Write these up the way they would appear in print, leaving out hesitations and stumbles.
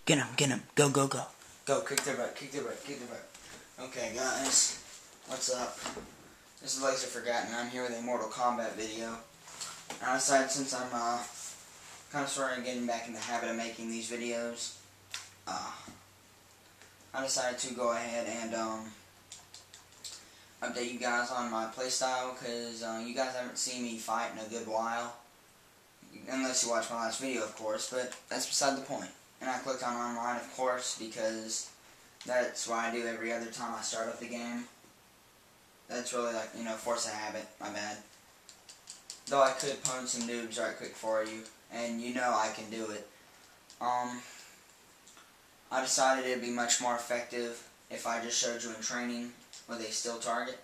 Get him. Go, go, go. Go, kick their butt, kick their butt, kick their butt. Okay, guys, what's up? This is Laser Forgotten. I'm here with a Mortal Kombat video. And I decided, since I'm kind of sort of getting back in the habit of making these videos, I decided to go ahead and update you guys on my playstyle, because you guys haven't seen me fight in a good while. Unless you watch my last video, of course, but that's beside the point. And I clicked on online, of course, because that's what I do every other time I start up the game. That's really like, force of habit, my bad. Though I could pwn some noobs right quick for you, and I can do it. I decided it'd be much more effective if I just showed you in training with a still target.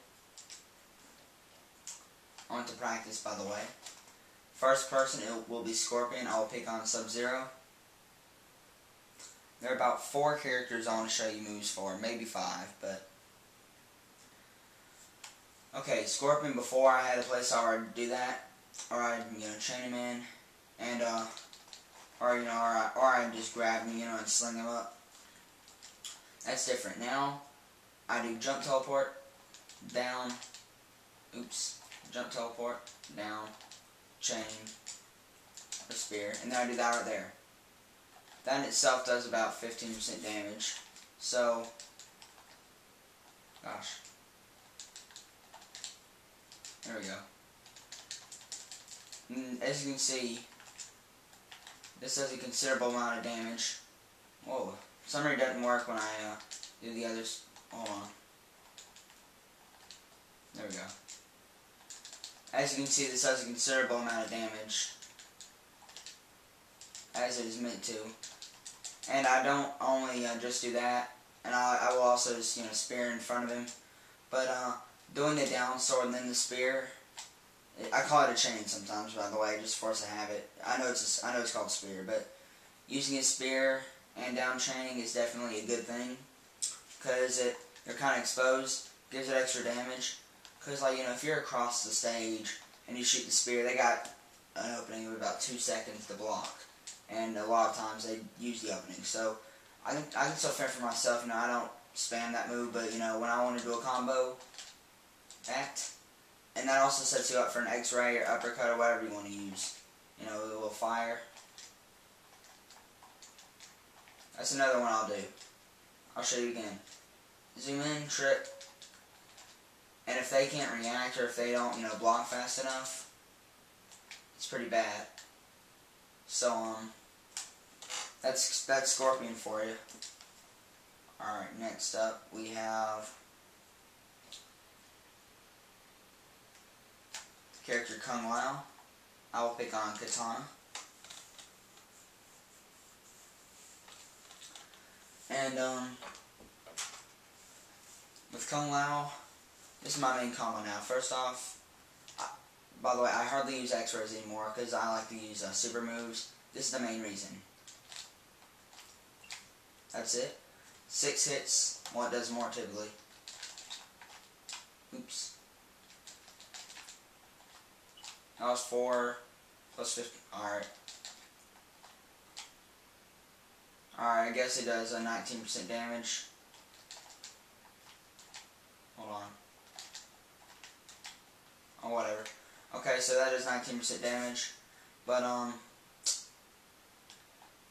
I went to practice, by the way. First person, it will be Scorpion. I will pick on Sub-Zero. There are about 4 characters I want to show you moves for, maybe 5, but... Okay, Scorpion, before I had a playstyle where I'd do that, or I'd, chain him in, and, or I'd just grab him, and sling him up. That's different. Now, I do jump teleport, down, jump teleport, down, chain, or spear, and then I do that right there. That in itself does about 15% damage. So, gosh. There we go. And as you can see, this does a considerable amount of damage. Whoa. For some reason it doesn't work when I do the others. Hold on. There we go. As you can see, this does a considerable amount of damage, as it is meant to. And I don't only just do that, and I will also just, spear in front of him. But doing the down sword and then the spear, I call it a chain sometimes, by the way, just force a habit. I know it's called spear, but using a spear and down chaining is definitely a good thing, because you're kind of exposed, gives it extra damage. Because, if you're across the stage and you shoot the spear, they got an opening of about 2 seconds to block. And a lot of times they use the opening. So, I can still fend for myself. I don't spam that move, but, when I want to do a combo, and that also sets you up for an X-ray or uppercut or whatever you want to use. A little fire. That's another one I'll do. I'll show you again. Zoom in, trip. And if they can't react, or if they don't, block fast enough, it's pretty bad. So, that's Scorpion for you. Alright, next up we have the character Kung Lao. I will pick on Katana. And, with Kung Lao, this is my main combo now. First off, by the way, I hardly use X-rays anymore because I like to use super moves. This is the main reason. That's it. 6 hits. Well, it does more typically. Oops. That was 4 plus 50. Alright. Alright, I guess it does 19% damage. Hold on. Oh, whatever. Okay, so that is 19% damage. But,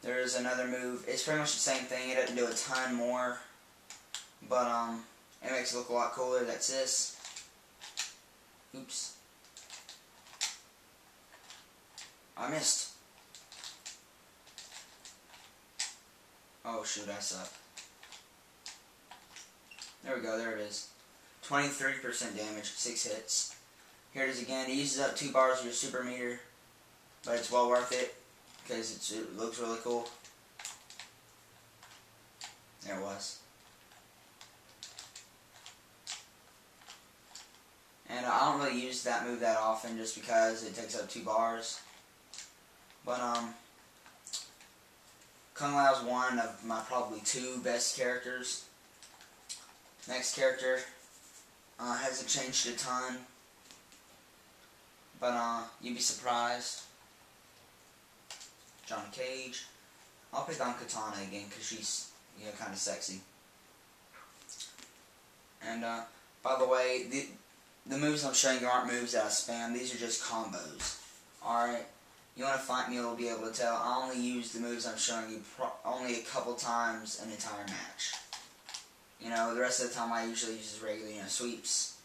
there's another move. It's pretty much the same thing. It doesn't do a ton more. But, it makes it look a lot cooler. That's this. Oops. I missed. Oh, shoot, I suck. There we go. There it is. 23% damage. 6 hits. Here it is again. It uses up 2 bars of your super meter, but it's well worth it because it looks really cool. There it was. And I don't really use that move that often just because it takes up 2 bars. But Kung Lao's one of my probably 2 best characters. Next character hasn't changed a ton. But, you'd be surprised. John Cage. I'll pick on Katana again because she's, you know, kind of sexy. And by the way, the moves I'm showing you aren't moves that I spam. These are just combos. Alright? You want to fight me, you'll be able to tell. I only use the moves I'm showing you only a couple times an entire match. You know, the rest of the time I usually use regular, you know, sweeps,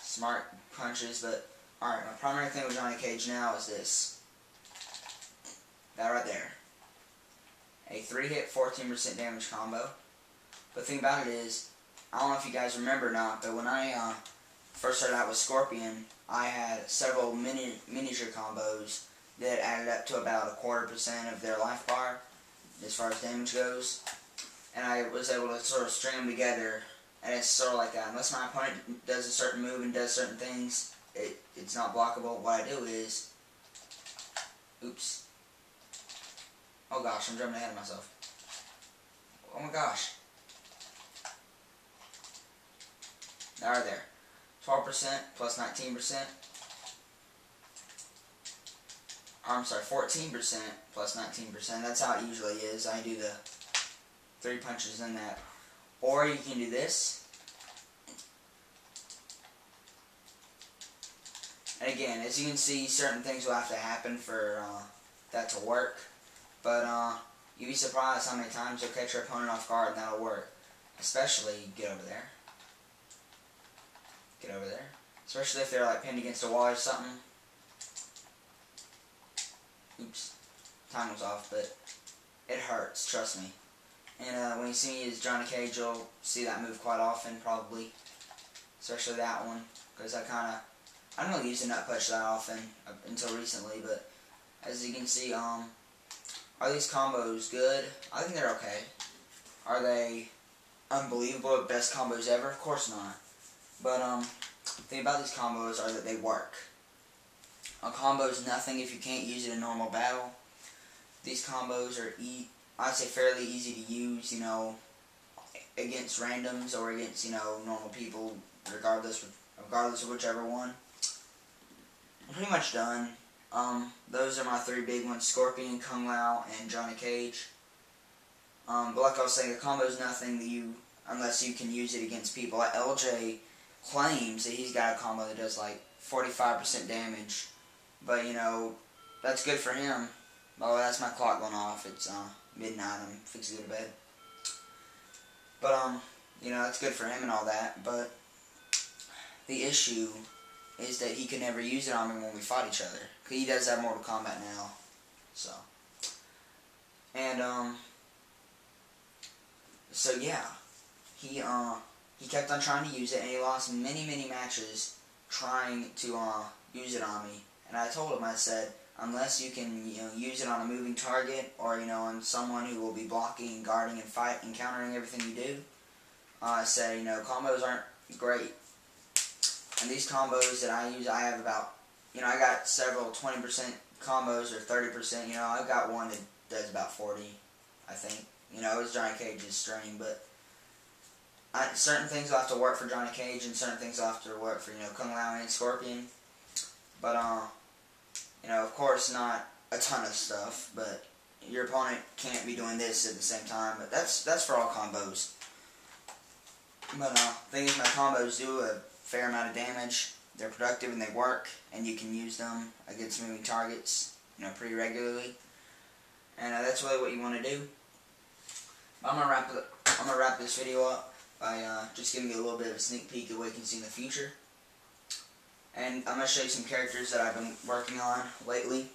smart punches, but alright, my primary thing with Johnny Cage now is this. That right there. A 3-hit, 14% damage combo. But the thing about it is, I don't know if you guys remember or not, but when I first started out with Scorpion, I had several miniature combos that added up to about 1/4% of their life bar, as far as damage goes. And I was able to sort of string them together, and it's sort of like that. Unless my opponent does a certain move and does certain things, it's not blockable. What I do is, oops. Oh gosh, I'm jumping ahead of myself. Oh my gosh. Right there. 12% plus 19%. I'm sorry, 14% plus 19%. That's how it usually is. I do the 3 punches in that. Or you can do this. And again, as you can see, certain things will have to happen for that to work. But you'd be surprised how many times you'll catch your opponent off guard and that'll work. Especially, get over there. Get over there. Especially if they're like pinned against a wall or something. Oops. Time was off, but it hurts, trust me. And when you see me as Johnny Cage, you'll see that move quite often, probably. Especially that one. Because I don't really use the nut punch that often until recently, but as you can see, are these combos good? I think they're okay. Are they unbelievable, best combos ever? Of course not. But the thing about these combos are that they work. A combo is nothing if you can't use it in normal battle. These combos are, I'd say, fairly easy to use, you know, against randoms or against, you know, normal people, regardless of whichever one. I'm pretty much done. Those are my 3 big ones: Scorpion, Kung Lao, and Johnny Cage. But like I was saying, a combo is nothing that unless you can use it against people. Like LJ claims that he's got a combo that does like 45% damage, but you know, that's good for him. Oh, that's my clock going off. It's midnight. I'm fixing to go to bed. But you know, that's good for him and all that. But the issue is that he can never use it on me when we fight each other. Cause he does have Mortal Kombat now. So. And so yeah, he kept on trying to use it, and he lost many matches trying to use it on me. And I told him, I said, unless you can, you know, use it on a moving target, or you know, on someone who will be blocking and guarding and fighting, countering everything you do, I said, you know, combos aren't great. And these combos that I use, I have about, you know, I got several 20% combos or 30%. You know, I've got one that does about 40, I think. You know, it's Johnny Cage's stream, but certain things will have to work for Johnny Cage, and certain things will have to work for, you know, Kung Lao and Scorpion. But, you know, of course not a ton of stuff, but your opponent can't be doing this at the same time. But that's for all combos. But, the thing is, my combos do a fair amount of damage. They're productive and they work, and you can use them against moving targets, you know, pretty regularly. And that's really what you want to do. I'm gonna wrap this video up by just giving you a little bit of a sneak peek of what you can see in the future. And I'm gonna show you some characters that I've been working on lately.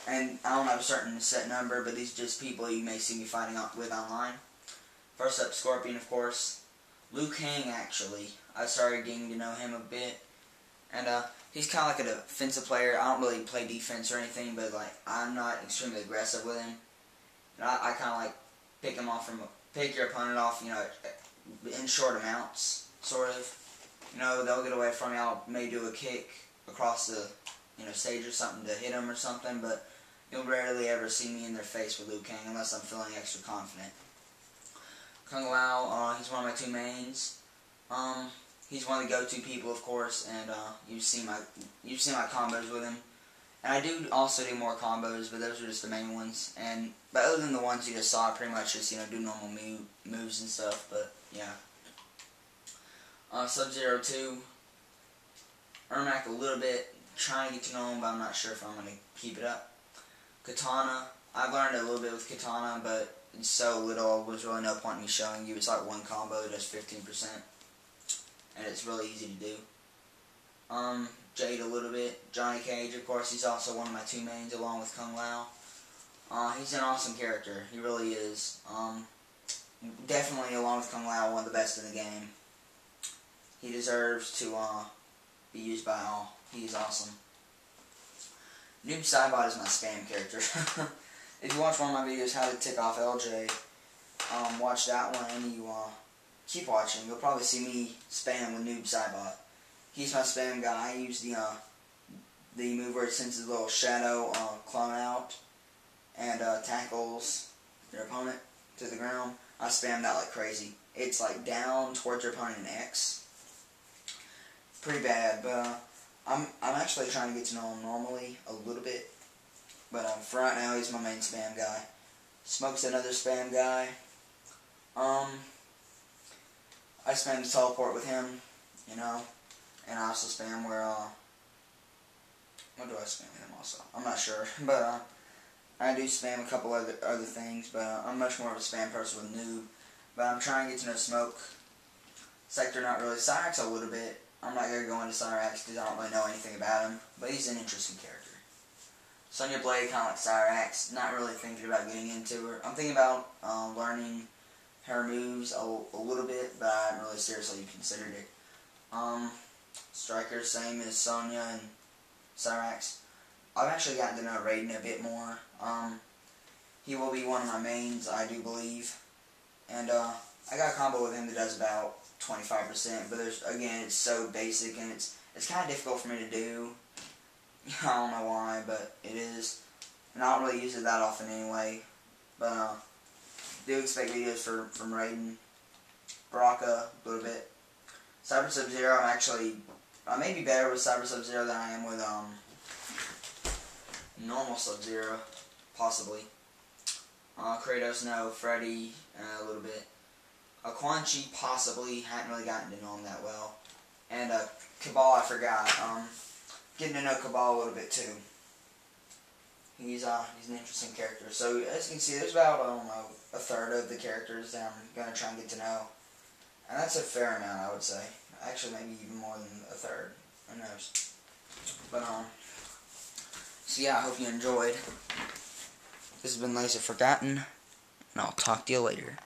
And I don't have a certain set number, but these are just people you may see me fighting with online. First up, Scorpion, of course. Liu Kang, actually. I started getting to know him a bit. And he's kind of like a defensive player. I don't really play defense or anything, but like I'm not extremely aggressive with him. And I kind of like pick your opponent off, you know, in short amounts, sort of. You know, they'll get away from me. I may do a kick across the, you know, stage or something to hit them or something, but you'll rarely ever see me in their face with Liu Kang unless I'm feeling extra confident. Kung Lao, he's one of my 2 mains. He's one of the go-to people, of course, and you've seen my combos with him. And I do also do more combos, but those are just the main ones. But other than the ones you just saw, I pretty much just do normal moves and stuff. But yeah, Sub-Zero 2, Ermac a little bit, trying to get to know him, but I'm not sure if I'm gonna keep it up. Katana, I've learned a little bit with Katana, but it's so little, there's really no point in me showing you. It's like one combo that does 15%, and it's really easy to do. Jade a little bit. Johnny Cage, of course, he's also one of my two mains along with Kung Lao. He's an awesome character. He really is. Definitely, along with Kung Lao, one of the best in the game. He deserves to be used by all. He's awesome. Noob Saibot is my spam character. If you watch one of my videos, How to Tick Off LJ, watch that one and you keep watching. You'll probably see me spam with Noob Saibot. He's my spam guy. I use the move where it sends his little shadow clone out and tackles your opponent to the ground. I spam that like crazy. It's like down towards your opponent in X. Pretty bad, but I'm actually trying to get to know him normally a little bit. But for right now, he's my main spam guy. Smoke's another spam guy. I spam the teleport with him, and I also spam where, what do I spam with him also? I'm not sure, but, I do spam a couple other things, but I'm much more of a spam person with Noob. But I'm trying to get to know Smoke. Sector, not really. Cyrax a little bit. I'm not going to go into Cyrax because I don't really know anything about him, but he's an interesting character. Sonya Blade, kind of like Cyrax, not really thinking about getting into her. I'm thinking about learning her moves a little bit, but I haven't really seriously considered it. Striker, same as Sonya and Cyrax. I've actually gotten to know Raiden a bit more. He will be one of my mains, I do believe. And I got a combo with him that does about 25%, but again, it's so basic and it's kind of difficult for me to do. I don't know why, but it is. And I don't really use it that often anyway. But do expect videos from Raiden. Baraka, a little bit. Cyber Sub-Zero, I may be better with Cyber Sub-Zero than I am with normal Sub-Zero, possibly. Kratos, no. Freddy, a little bit. Quan Chi, possibly. Hadn't really gotten to know him that well. And Cabal, I forgot. Getting to know Cabal a little bit too. He's an interesting character. So as you can see, there's about, I don't know, a third of the characters that I'm going to try and get to know. And that's a fair amount, I would say. Actually, maybe even more than a third. Who knows? But, so yeah, I hope you enjoyed. This has been Laser Forgotten, and I'll talk to you later.